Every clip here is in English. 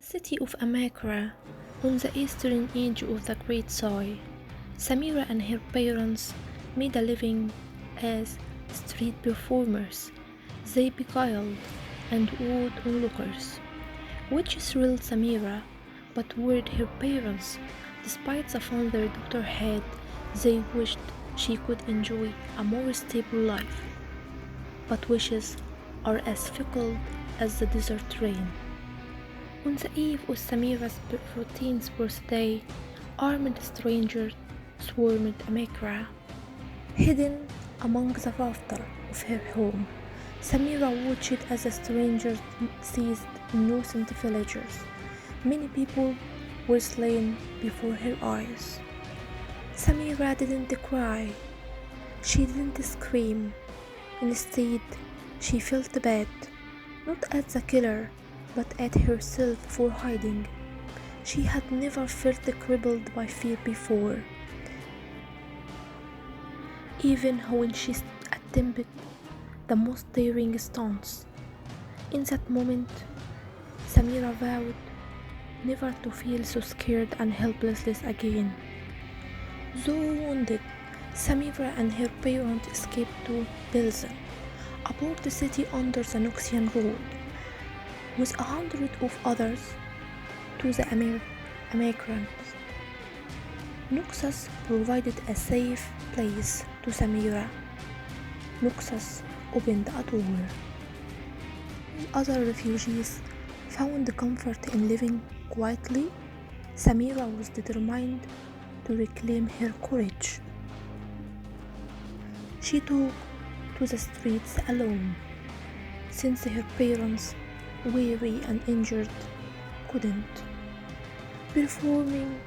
City of Amakra, on the eastern edge of the Great Sea, Samira and her parents made a living as street performers. They beguiled and wooed onlookers, which thrilled Samira but worried her parents. Despite the fun their daughter had, they wished she could enjoy a more stable life. But wishes are as fickle as the desert rain. On the eve of Samira's 14th birthday, armed strangers swarmed Amakra. Hidden among the rafters of her home, Samira watched as the strangers seized innocent villagers. Many people were slain before her eyes. Samira didn't cry. She didn't scream. Instead, she felt bad, not at the killer, but at herself for hiding. She had never felt crippled by fear before, even when she attempted the most daring stunts. In that moment, Samira vowed never to feel so scared and helpless again. Though wounded, Samira and her parents escaped to Belzin, a port city under the Noxian Road, with 100 of others to the Americans. Noxus provided a safe place to Samira. Noxus opened a door. Other refugees found comfort in living quietly. Samira was determined to reclaim her courage. She took to the streets alone, since her parents, weary and injured, couldn't. Performing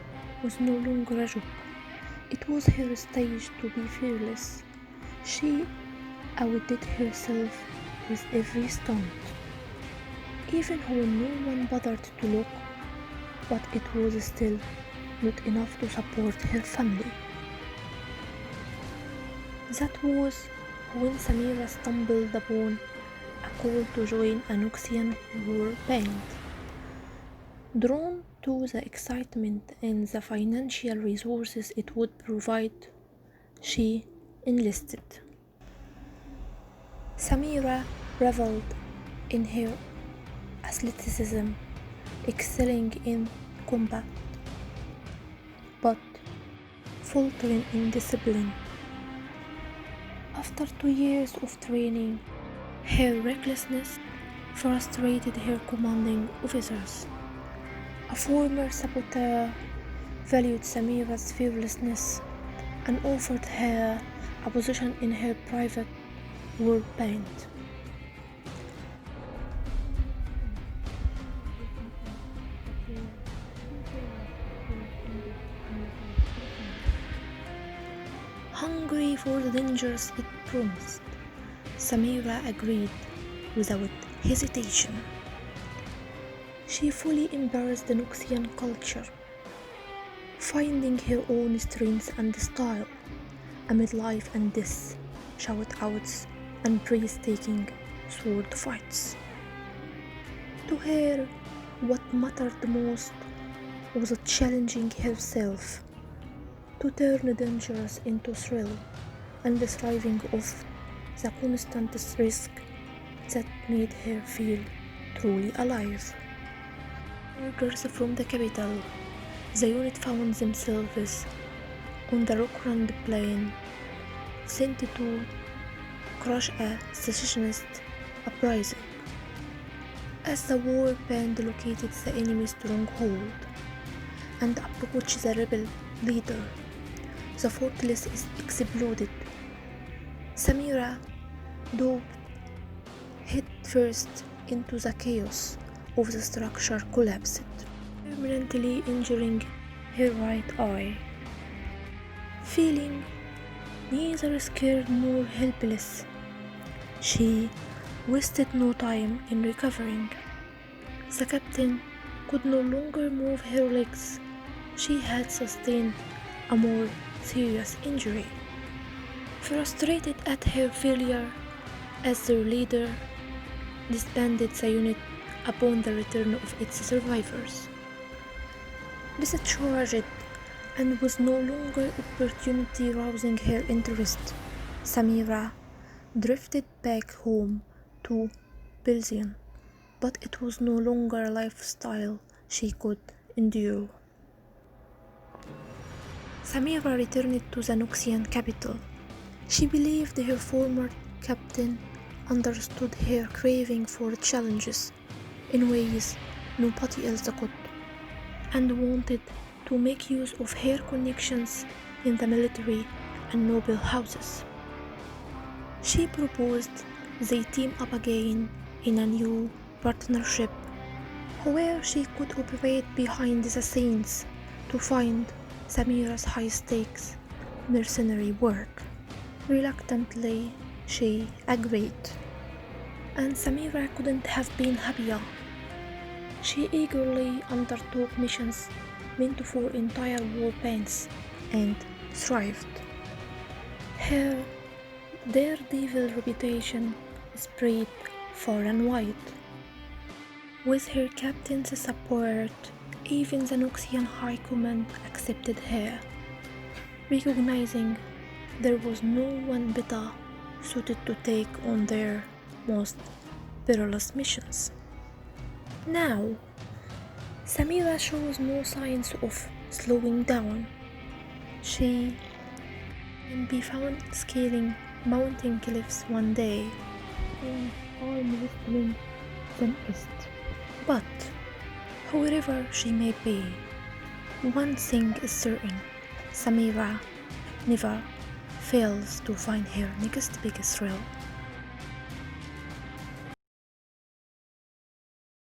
was no longer a job. It was her stage to be fearless. She outdid herself with every stunt, even when no one bothered to look, but it was still not enough to support her family. That was when Samira stumbled upon a call to join a Noxian war band. Drawn to the excitement and the financial resources it would provide, she enlisted. Samira reveled in her athleticism, excelling in combat, but faltering in discipline. After 2 years of training, her recklessness frustrated her commanding officers. A former saboteur valued Samira's fearlessness and offered her a position in her private war band. Hungry for the dangers it promised, Samira agreed without hesitation. She fully embraced the Noxian culture, finding her own strength and style amid life and death, shout-outs, and breathtaking sword fights. To her, what mattered most was challenging herself to turn dangers into thrill and the thriving of the constant risk that made her feel truly alive. Orders from the capital, the unit found themselves on the rock-run plain, sent to crush a secessionist uprising. As the war band located the enemy's stronghold and approached the rebel leader, the fortress exploded. Samira dove head first into the chaos of the structure collapsed, permanently injuring her right eye. Feeling neither scared nor helpless, she wasted no time in recovering. The captain could no longer move her legs. She had sustained a more serious injury. Frustrated at her failure as their leader, disbanded the unit upon the return of its survivors. Discharged and with no longer opportunity rousing her interest, Samira drifted back home to Belgium, but it was no longer a lifestyle she could endure. Samira returned to the Noxian capital. She believed her former captain understood her craving for challenges in ways nobody else could, and wanted to make use of her connections in the military and noble houses. She proposed they team up again in a new partnership where she could operate behind the scenes to find Samira's high-stakes mercenary work. Reluctantly, she agreed, and Samira couldn't have been happier. She eagerly undertook missions meant for entire war bands and thrived. Her daredevil reputation spread far and wide. With her captain's support, even the Noxian High Command accepted her, recognizing there was no one better suited to take on their most perilous missions. Now, Samira shows no signs of slowing down. She can be found scaling mountain cliffs one day and arm wrestling the next. But wherever she may be, one thing is certain: Samira never fails to find her next big thrill.